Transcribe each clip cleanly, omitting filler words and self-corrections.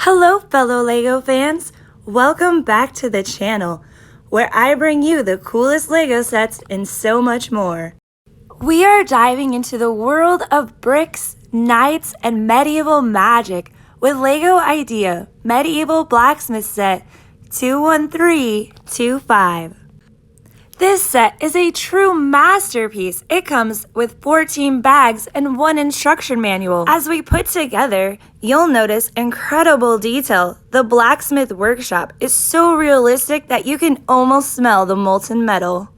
Hello fellow LEGO fans! Welcome back to the channel, where I bring you the coolest LEGO sets and so much more. We are diving into the world of bricks, knights, and medieval magic with LEGO Idea Medieval Blacksmith Set 21325. This set is a true masterpiece. It comes with 14 bags and one instruction manual. As we put together, you'll notice incredible detail. The blacksmith workshop is so realistic that you can almost smell the molten metal.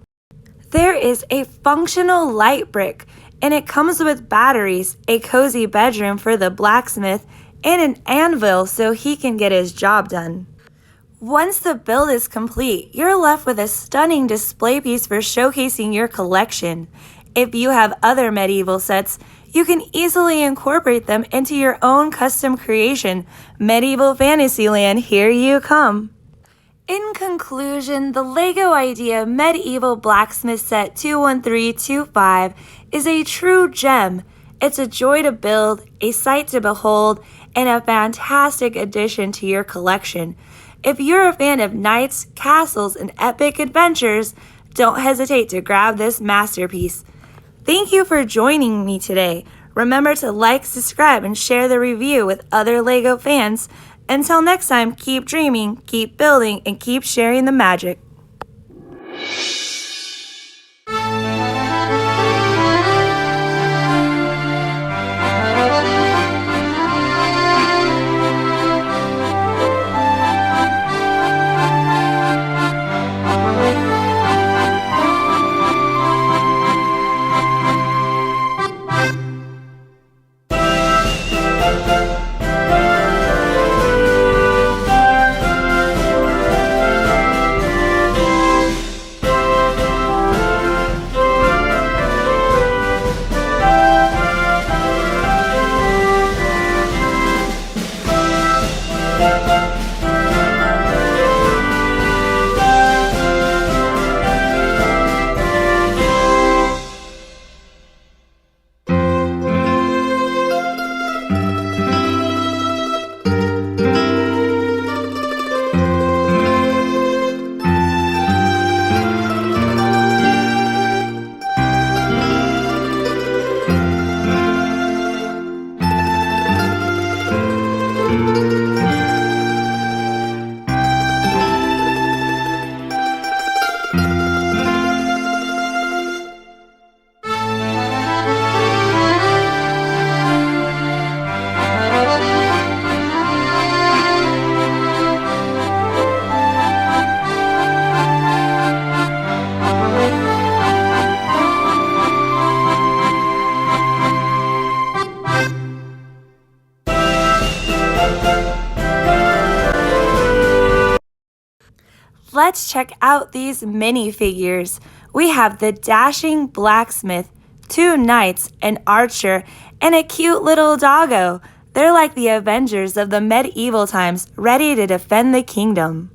There is a functional light brick, and it comes with batteries, a cozy bedroom for the blacksmith, and an anvil so he can get his job done. Once the build is complete, you're left with a stunning display piece for showcasing your collection. If you have other medieval sets, you can easily incorporate them into your own custom creation. Medieval Fantasyland, here you come! In conclusion, the LEGO Idea Medieval Blacksmith Set 21325 is a true gem. It's a joy to build, a sight to behold, and a fantastic addition to your collection. If you're a fan of knights, castles, and epic adventures, don't hesitate to grab this masterpiece. Thank you for joining me today. Remember to like, subscribe, and share the review with other LEGO fans. Until next time, keep dreaming, keep building, and keep sharing the magic. Let's check out these minifigures. We have the dashing blacksmith, 2 knights, an archer, and a cute little doggo. They're like the Avengers of the medieval times, ready to defend the kingdom.